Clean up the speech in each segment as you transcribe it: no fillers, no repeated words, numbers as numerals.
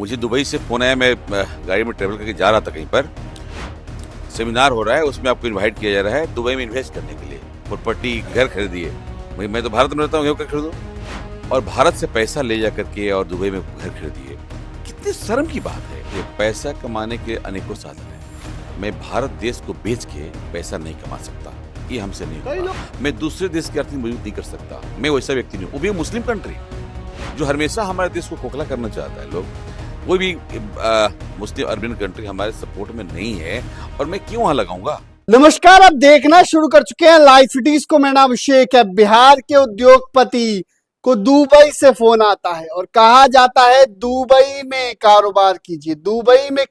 मुझे दुबई से फ़ोन आया, मैं गाड़ी में ट्रैवल करके जा रहा था कहीं पर, सेमिनार हो रहा है, उसमें आपको इनवाइट किया जा रहा है दुबई में इन्वेस्ट करने के लिए, प्रॉपर्टी, घर खरीदिए। भाई मैं तो भारत में रहता हूँ, क्यों खरीदूँ? और भारत से पैसा ले जा करके और दुबई में घर खरीदिए। कितनी शर्म की बात है। ये पैसा कमाने के अनेकों साधन हैं। मैं भारत देश को बेच के पैसा नहीं कमा सकता, ये हमसे नहीं होगा। मैं दूसरे देश की आर्थिक मजबूत नहीं कर सकता, मैं वैसा व्यक्ति नहीं हूँ। वो भी मुस्लिम कंट्री जो हमेशा हमारे देश को खोखला करना चाहता है लोग, वो भी मुस्लिम अरबियन कंट्री हमारे सपोर्ट में नहीं है, और मैं क्यों वहां लगाऊंगा? नमस्कार, आप देखना शुरू कर चुके हैं लाइव सिटीज को। मेरा नाम अभिषेक है। बिहार के उद्योगपति को दुबई से फोन आता है और कहा जाता है दुबई में कारोबार कीजिए, दुबई में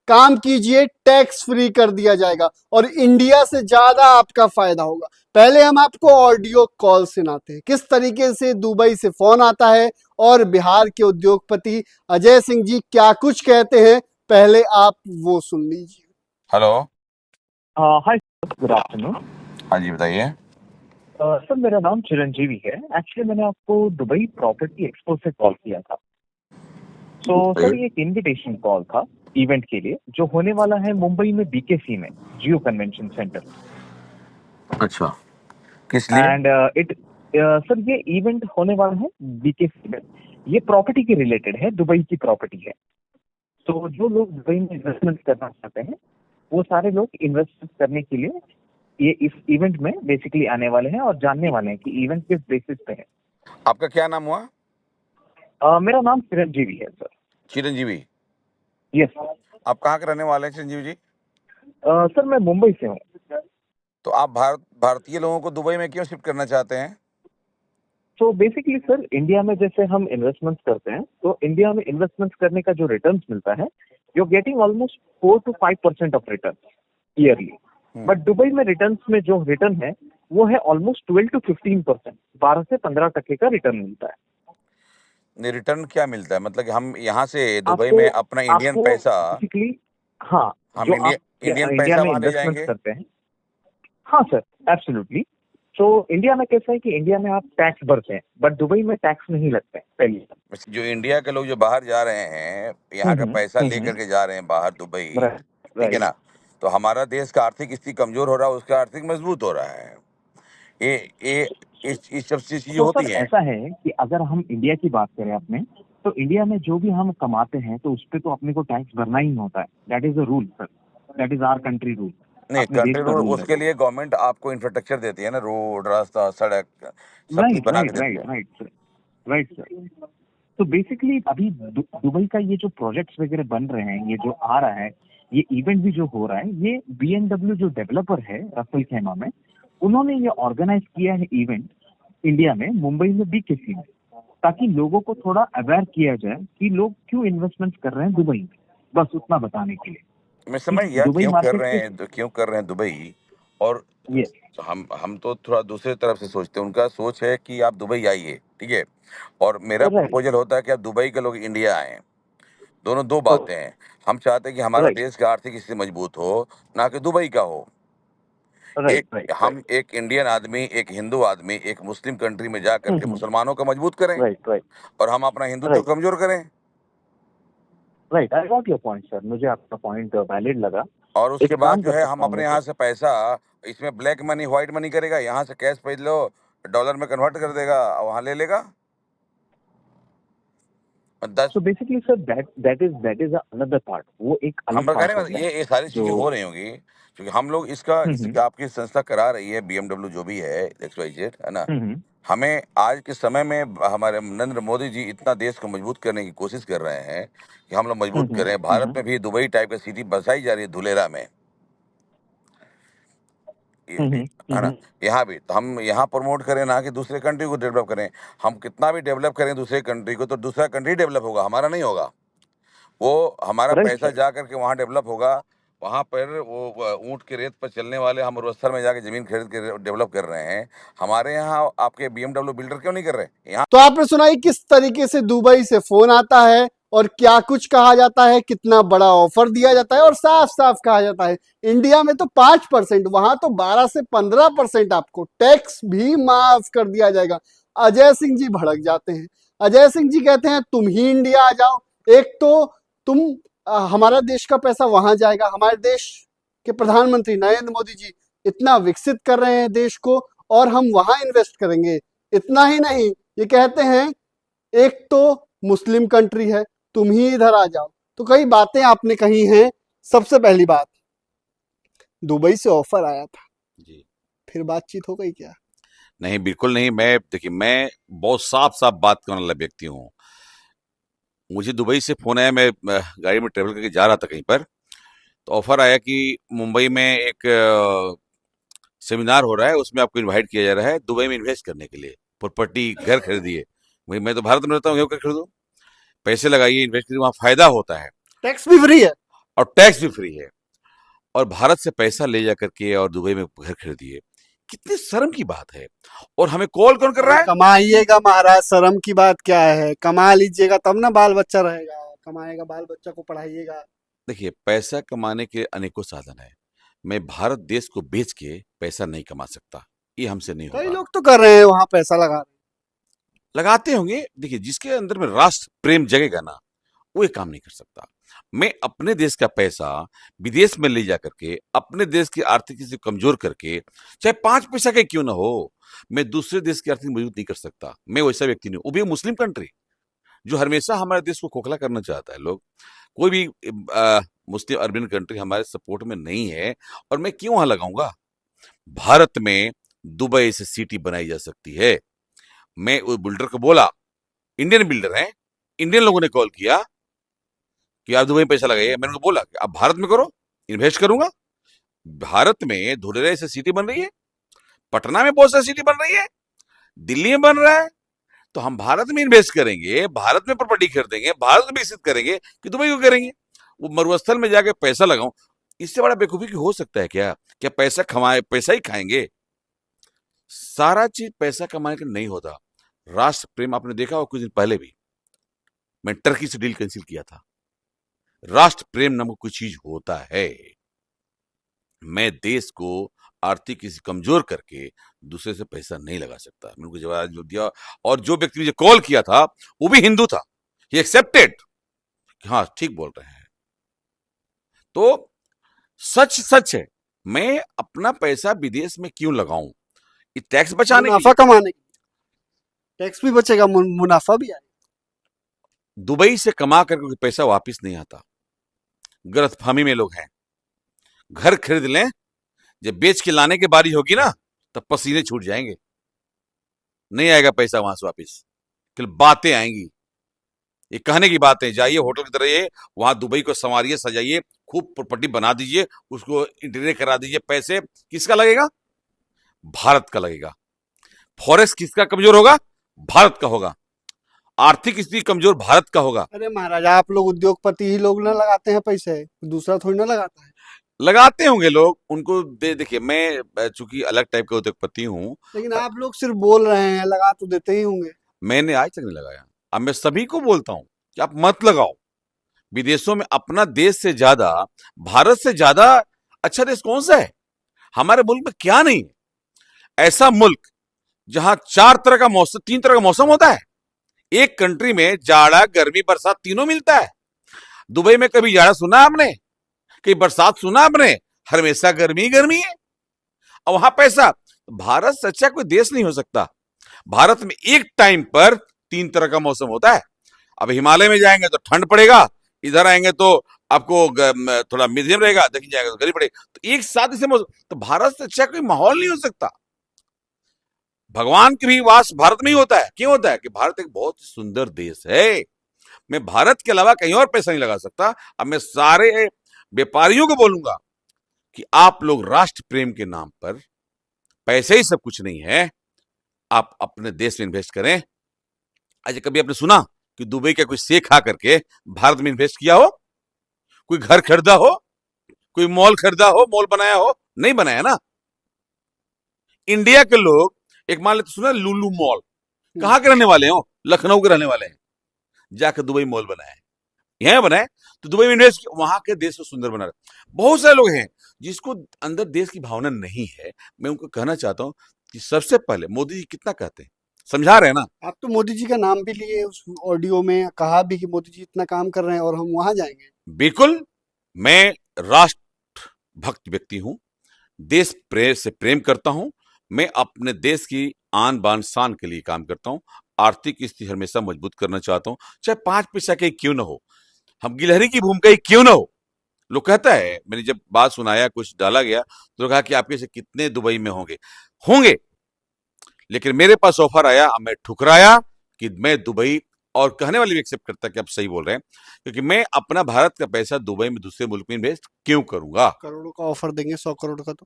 काम कीजिए, टैक्स फ्री कर दिया जाएगा और इंडिया से ज्यादा आपका फायदा होगा। पहले हम आपको ऑडियो कॉल सुनाते हैं किस तरीके से दुबई से फोन आता है और बिहार के उद्योगपति अजय सिंह जी क्या कुछ कहते हैं। पहले आप वो सुन लीजिए। हेलो। हाय, गुड आफ्टरनून। हाँ जी, बताइए। सर, मेरा नाम चिरंजीवी है। एक्चुअली मैंने आपको दुबई प्रॉपर्टी एक्सपो से कॉल किया था। सर, ये एक इनविटेशन कॉल था इवेंट के लिए जो होने वाला है मुंबई में बीकेसी में, जियो कन्वेंशन सेंटर। अच्छा, किस लिए? एंड सर, ये इवेंट होने वाला है बीकेसी में। ये प्रॉपर्टी के रिलेटेड है, दुबई की प्रॉपर्टी है। तो जो लोग दुबई में इन्वेस्टमेंट करना चाहते हैं वो सारे लोग इन्वेस्टमेंट करने के लिए ये इस इवेंट में बेसिकली आने वाले हैं और जानने वाले हैं कि इवेंट किस बेसिस पे है। आपका क्या नाम हुआ? मेरा नाम चिरंजीवी है सर। चिरंजीवी। यस। आप कहाँ के रहने वाले हैं चिरंजीवी जी? सर, मैं मुंबई से हूँ। तो आप भारतीय लोगों को दुबई में क्यों शिफ्ट करना चाहते हैं? तो बेसिकली सर, इंडिया में जैसे हम इन्वेस्टमेंट्स करते हैं तो इंडिया में इन्वेस्टमेंट्स करने का जो रिटर्न्स मिलता है, you getting almost 4 to 5% of return yearly. But Dubai में रिटर्न्स में जो रिटर्न है वो है ऑलमोस्ट 12 to 15%, 12 से 15% का रिटर्न मिलता है। रिटर्न क्या मिलता है? मतलब कि हम यहाँ से दुबई आपको में अपना इंडियन आपको पैसा, बेसिकली, हाँ, हम जो आप इंडियन इंडिया पैसा में वहाँ ले इन्वेस्टमेंट जाएंगे। करते हैं। हाँ सर, एब्सोल्युटली। तो इंडिया में कैसा है कि इंडिया में आप टैक्स भरते हैं बट दुबई में टैक्स नहीं लगते हैं पहली। जो इंडिया के लोग जो बाहर जा रहे हैं, यहाँ का पैसा लेकर के जा रहे हैं बाहर दुबई, राइट, ठीक है राइट। ना? तो हमारा देश का आर्थिक स्थिति कमजोर हो रहा है, उसका आर्थिक मजबूत हो रहा है। ये इस सब चीजें तो होती सर, हैं। ऐसा है कि अगर हम इंडिया की बात करें अपने, तो इंडिया में जो भी हम कमाते हैं तो उस पर तो अपने को टैक्स भरना ही होता है। That is the rule sir, that is our country rule. नहीं, अपने देश कंट्री का रोड रूल है उसके वो। लिए गवर्नमेंट आपको इंफ्रास्ट्रक्चर देती है ना, रोड, रास्ता, सड़क, सब कुछ राइट, बना के राइट, देती राइट, है। Right sir, right sir. तो बेसिकली अभी दुबई का ये जो प्रोजेक्ट्स वगैरह बन रहे हैं, ये जो आ रहा है, ये इवेंट भी जो हो रहा है, ये BMW जो डेवलपर है रफल खेमा में, उन्होंने ये ऑर्गेनाइज किया है इवेंट इंडिया में, मुंबई में बीकेसी में, ताकि लोगों को थोड़ा अवेयर किया जाए कि लोग क्यों इन्वेस्टमेंट कर रहे हैं दुबई में। बस उतना बताने के लिए मैं समझ कि गया दुबई क्यों कर मार्केट रहे किस। हैं, क्यों कर रहे हैं दुबई। और ये हम तो थोड़ा दूसरे तरफ से सोचते हैं। उनका सोच है कि आप दुबई आइए, ठीक है, और मेरा राइट, प्रपोजल होता है कि आप दुबई के लोग इंडिया आए। दोनों दो बातें हैं। हम चाहते हैं कि हमारा राइट, देश का आर्थिक स्थिति मजबूत हो, ना कि दुबई का हो। राइट, एक राइट, हम एक इंडियन आदमी, एक हिंदू आदमी एक मुस्लिम कंट्री में जा करके राइट, मुसलमानों को मजबूत करें, राइट, राइट, और हम अपना हिंदुत्व राइट, कमजोर करें। Right. I got your point sir, मुझे आपका पॉइंट वैलिड लगा। और उसके एक बाद काम जो कर है हम सकता हूँ अपने मैं यहाँ सर। से पैसा, इसमें ब्लैक मनी व्हाइट मनी करेगा, यहाँ से कैश भेज लो, डॉलर में कन्वर्ट कर देगा, वहाँ ले लेगा। 10 so basically sir, that is another part, वो एक अलग हम कह पार्ट रहे हो हैं गया ये सारी चीजें जो। हो रही होंगी, क्योंकि हम लोग इसका, जैसे कि आपकी संस्था करा रही है, BMW जो भी है, XYZ, है ना। हम्म, हमें आज के समय में हमारे नरेंद्र मोदी जी इतना देश को मजबूत करने की कोशिश कर रहे हैं कि हम लोग मजबूत हम्म, करें। भारत में भी दुबई टाइप की सिटी बसाई जा रही है, धुलेरा में, है ना। यहाँ भी तो हम यहाँ प्रमोट करें, ना कि दूसरे कंट्री को डेवलप करें। हम कितना भी डेवलप करें दूसरे कंट्री को, तो दूसरा कंट्री डेवलप होगा, हमारा नहीं होगा। वो हमारा राइट पैसा सर, जा करके वहाँ डेवलप होगा। वहाँ पर वो ऊँट के रेत पर चलने वाले हम रोस्तर में जाके ज़मीन खरीद के डेवलप कर रहे हैं। हमारे यहाँ आपके BMW बिल्डर क्यों नहीं कर रहे यहाँ? तो आपने सुना ही किस तरीके से दुबई से फोन आता है और क्या कुछ कहा जाता है, कितना बड़ा ऑफर दिया जाता है और साफ साफ कहा जाता है इंडिया में तो 5%, वहां तो 12 से 15% आपको टैक्स भी माफ कर दिया जाएगा। अजय सिंह जी भड़क जाते हैं। अजय सिंह जी कहते हैं तुम ही इंडिया आ जाओ, एक तो तुम हमारा देश का पैसा वहां जाएगा, हमारे देश के प्रधानमंत्री नरेंद्र मोदी जी इतना विकसित कर रहे हैं देश को, और हम वहां इन्वेस्ट करेंगे। इतना ही नहीं, ये कहते हैं एक तो मुस्लिम कंट्री है, तुम ही इधर आ जाओ। तो कई बातें आपने कही हैं। सबसे पहली बात, दुबई से ऑफर आया था, जी फिर बातचीत हो गई क्या? नहीं, बिल्कुल नहीं। मैं देखिए, मैं बहुत साफ साफ बात करने वाला व्यक्ति हूँ। मुझे दुबई से फोन आया, मैं गाड़ी में ट्रेवल करके जा रहा था कहीं पर, तो ऑफर आया कि मुंबई में एक सेमिनार हो रहा है, उसमें आपको इनवाइट किया जा रहा है दुबई में इन्वेस्ट करने के लिए, प्रॉपर्टी घर खरीदिए। भाई मैं तो भारत में रहता हूँ, क्यों क्या खरीदूं? पैसे लगाइए, इन्वेस्ट करिए, वहाँ फायदा होता है टैक्स भी फ्री है। और टैक्स भी फ्री है। और भारत से पैसा ले जा करके और दुबई में घर खरीदिए, कितनी शर्म की बात है। और हमें कॉल कौन कर रहा है? कमाइएगा महाराज, शर्म की बात क्या है? कमा लीजिएगा तब ना बाल बच्चा रहेगा, कमाएगा, बाल बच्चा को पढ़ाइएगा। देखिए, पैसा कमाने के अनेकों साधन है। मैं भारत देश को बेच के पैसा नहीं कमा सकता, ये हमसे नहीं कई होगा। लोग तो कर रहे हैं, वहां पैसा लगा रहे लगाते होंगे। देखिए, जिसके अंदर में राष्ट्र प्रेम जगेगा ना, वो ये काम नहीं कर सकता। मैं अपने देश का पैसा विदेश में ले जा करके अपने देश की आर्थिक स्थिति को कमजोर करके, चाहे 5 पैसा का क्यों ना हो, मैं दूसरे देश की आर्थिक मजबूत नहीं कर सकता। मैं वैसा व्यक्ति नहीं हूं, वो भी मुस्लिम कंट्री जो हमेशा हमारे देश को खोखला करना चाहता है। लोग, कोई भी मुस्लिम अरबियन कंट्री हमारे सपोर्ट में नहीं है, और मैं क्यों वहां लगाऊंगा? भारत में दुबई से सिटी बनाई जा सकती है। मैं उस बिल्डर को बोला, इंडियन बिल्डर है, इंडियन लोगों ने कॉल किया कि आप दुबई में पैसा लगाइए। मैंने उनको बोला कि आप भारत में करो, इन्वेस्ट करूंगा। भारत में धुलेरा से सिटी बन रही है, पटना में बहुत सारी सिटी बन रही है, दिल्ली में बन रहा है, तो हम भारत में इन्वेस्ट करेंगे, भारत में प्रॉपर्टी खरीदेंगे, भारत को विकसित करेंगे कि दुबई को करेंगे? वो मरुस्थल में जाके पैसा लगाऊं, इससे बड़ा बेवकूफी की हो सकता है क्या? क्या पैसा कमाए, पैसा ही खाएंगे? सारा चीज पैसा कमाने का नहीं होता। राष्ट्र प्रेम आपने देखा हो, कुछ दिन पहले भी मैं टर्की से डील कैंसिल किया था। राष्ट्र प्रेम नामक कोई चीज होता है। मैं देश को आर्थिक किसी कमजोर करके दूसरे से पैसा नहीं लगा सकता। मैंने उनको जवाब दिया, और जो व्यक्ति मुझे कॉल किया था वो भी हिंदू था। ही एक्सेप्टेड कि हाँ, ठीक बोल रहे हैं। तो सच सच है, मैं अपना पैसा विदेश में क्यों लगाऊं? ये टैक्स बचाने के मुनाफा लिए। कमाने के लिए। टैक्स भी बचेगा, मुनाफा भी आएगा। दुबई से कमा करके कोई पैसा वापस नहीं आता। गलतफहमी में लोग हैं। घर खरीद लें, जब बेच के लाने की बारी होगी ना, तब पसीने छूट जाएंगे, नहीं आएगा पैसा वहां से वापिस। केवल बातें आएंगी, ये कहने की बातें। जाइए होटल की तरह, ये वहां दुबई को संवारिए, सजाइए, खूब प्रॉपर्टी बना दीजिए, उसको इंटीरियर करा दीजिए। पैसे किसका लगेगा? भारत का लगेगा। फॉरेस्ट किसका कमजोर होगा? भारत का होगा। आर्थिक स्थिति कमजोर भारत का होगा। अरे महाराज, आप लोग उद्योगपति ही लोग ना लगाते हैं पैसे, दूसरा थोड़ी ना लगाता है। लगाते होंगे लोग, उनको देखिए, मैं चूंकि अलग टाइप का उद्योगपति हूं। लेकिन आप लोग सिर्फ बोल रहे हैं, लगा तो देते ही होंगे। मैंने आज तक नहीं लगाया। अब मैं सभी को बोलता हूं कि आप मत लगाओ। विदेशों में अपना देश से ज्यादा, भारत से ज्यादा अच्छा देश कौन सा है? हमारे मुल्क में क्या नहीं है? ऐसा मुल्क जहां 4 तरह का मौसम, 3 तरह का मौसम होता है। एक कंट्री में जाड़ा, गर्मी, बरसात तीनों मिलता है। दुबई में कभी जाड़ा सुना आपने? कहीं बरसात सुना आपने? हमेशा गर्मी गर्मी है, और वहां पैसा। भारत से अच्छा कोई देश नहीं हो सकता। भारत में एक टाइम पर 3 तरह का मौसम होता है। अब हिमालय में जाएंगे तो ठंड पड़ेगा, इधर आएंगे तो आपको थोड़ा मीडियम रहेगा, दक्षिण जाएंगे तो गर्मी पड़ेगा। तो एक साथ इसे मौसम, तो भारत से अच्छा कोई माहौल नहीं हो सकता। भगवान की भी वास भारत में ही होता है। क्यों होता है? कि भारत एक बहुत ही सुंदर देश है। मैं भारत के अलावा कहीं और पैसा नहीं लगा सकता। अब मैं सारे व्यापारियों को बोलूंगा कि आप लोग राष्ट्र प्रेम के नाम पर, पैसे ही सब कुछ नहीं है, आप अपने देश में इन्वेस्ट करें। आज कभी आपने सुना कि दुबई का कोई शेख आ करके भारत में इन्वेस्ट किया हो? कोई घर खरीदा हो? कोई मॉल खरीदा हो, मॉल बनाया हो? नहीं बनाया ना। इंडिया के लोग, एक मान लेते सुना लुलु मॉल, कहां के रहने वाले हो? लखनऊ के रहने वाले हैं, जाकर दुबई मॉल बनाए, यहां बनाए, तो दुबई में इन्वेस्ट किया, वहां के देश को सुंदर बना रहे। बहुत सारे लोग हैं जिसको अंदर देश की भावना नहीं है। मैं उनको कहना चाहता हूं कि सबसे पहले मोदी जी कितना कहते हैं समझा रहे हैं ना। आप तो मोदी जी का नाम भी लिए उस ऑडियो में, कहा भी कि मोदी जी इतना काम कर रहे हैं और हम वहां जाएंगे। बिल्कुल, मैं राष्ट्र भक्त व्यक्ति हूं, देश प्रेम से प्रेम करता हूं। मैं अपने देश की आन बान शान के लिए काम करता हूं। आर्थिक स्थिति हमेशा मजबूत करना चाहता हूं, चाहे 5 पैसा की क्यों ना हो, हम गिलहरी की भूमिका ही क्यों ना हो। लोग कहता है, मैंने जब बात सुनाया, कुछ डाला गया, तो कहा कि आपके से कितने दुबई में होंगे होंगे लेकिन मेरे पास ऑफर आया, मैं ठुकराया कि मैं दुबई, और कहने वाले भी एक्सेप्ट करता कि आप सही बोल रहे हैं, क्योंकि मैं अपना भारत का पैसा दुबई में दूसरे मुल्क में इन्वेस्ट क्यों करूंगा। करोड़ों का ऑफर देंगे, 100 करोड़ का तो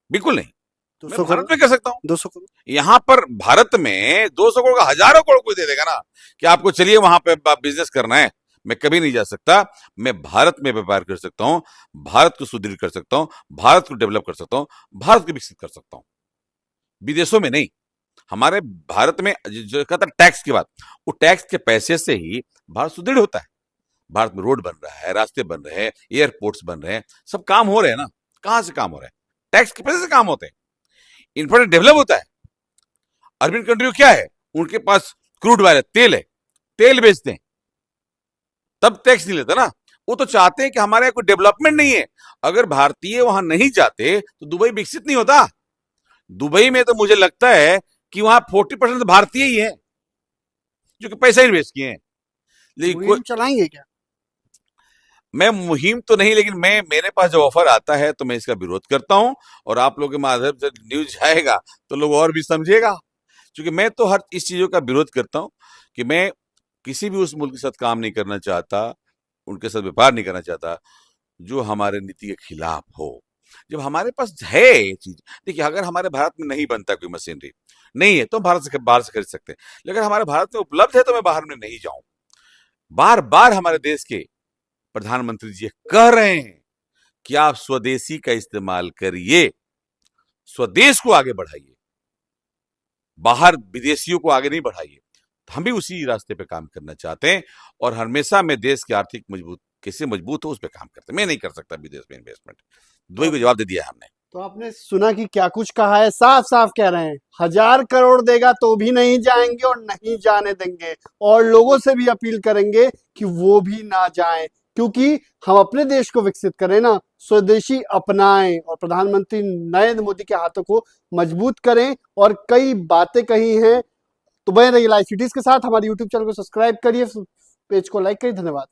बिल्कुल नहीं, मैं 200 भारत करोड़ में कर सकता हूं। 200 करोड़। यहां पर भारत में 200 करोड़ का हजारों करोड़ कोई दे देगा ना, कि आपको चलिए वहां पे बिजनेस करना है। मैं कभी नहीं जा सकता। मैं भारत में व्यापार कर सकता हूं, भारत को सुदृढ़ कर सकता हूं, भारत को डेवलप कर सकता हूं, भारत को विकसित कर सकता हूं, विदेशों में नहीं। हमारे भारत में जो कहता है टैक्स की बात, वो टैक्स के पैसे से ही भारत सुदृढ़ होता है। भारत में रोड बन रहा है, रास्ते बन रहे हैं, एयरपोर्ट्स बन रहे हैं, सब काम हो रहे हैं ना। कहां से काम हो रहा है? टैक्स के पैसे से काम होते हैं। इंफ्रास्ट्रक्चर डेवलप होता है। अरबियन कंट्री क्या है, उनके पास क्रूड ऑयल है, तेल है, तेल बेचते हैं, तब टैक्स नहीं लेते ना। वो तो चाहते हैं कि हमारे यहाँ कोई डेवलपमेंट नहीं है। अगर भारतीय वहां नहीं जाते तो दुबई विकसित नहीं होता। दुबई में तो मुझे लगता है कि वहां 40% भारतीय ही है जो कि पैसा इन्वेस्ट किए हैं। लेकिन मुहिम चलाएंगे क्या? मैं मुहिम तो नहीं, लेकिन मैं, मेरे पास जब ऑफर आता है तो मैं इसका विरोध करता हूं, और आप लोगों के माध्यम से न्यूज जाएगा तो लोग और भी समझेगा। क्योंकि मैं तो हर इस चीजों का विरोध करता हूं कि मैं किसी भी उस मुल्क के साथ काम नहीं करना चाहता, उनके साथ व्यापार नहीं करना चाहता जो हमारे नीति के खिलाफ हो। जब हमारे पास है ये चीज, देखिए अगर हमारे भारत में नहीं बनता कोई मशीनरी, नहीं है तो भारत से बाहर से खरीद सकते हैं, लेकिन हमारे भारत में उपलब्ध है तो मैं बाहर में नहीं जाऊं। बार बार हमारे देश के प्रधानमंत्री जी कह रहे हैं कि आप स्वदेशी का इस्तेमाल करिए, स्वदेश को आगे बढ़ाइए, बाहर विदेशियों को आगे नहीं बढ़ाइए। हम भी उसी रास्ते पे काम करना चाहते हैं, और हमेशा मैं देश की आर्थिक मजबूत कैसे मजबूत हो उस पर काम करते हैं। मैं नहीं कर सकता विदेश में इन्वेस्टमेंट। दुबई को जवाब दे दिया है हमने। तो आपने सुना कि क्या कुछ कहा है, साफ साफ कह रहे हैं 1000 करोड़ देगा तो भी नहीं जाएंगे और नहीं जाने देंगे, और लोगों से भी अपील करेंगे कि वो भी ना जाएं, क्योंकि हम अपने देश को विकसित करें ना, स्वदेशी अपनाएं और प्रधानमंत्री नरेंद्र मोदी के हाथों को मजबूत करें। और कई बातें कही हैं। तो बने रहिए लाइव सिटीज के साथ, हमारे यूट्यूब चैनल को सब्सक्राइब करिए, पेज को लाइक करिए। धन्यवाद।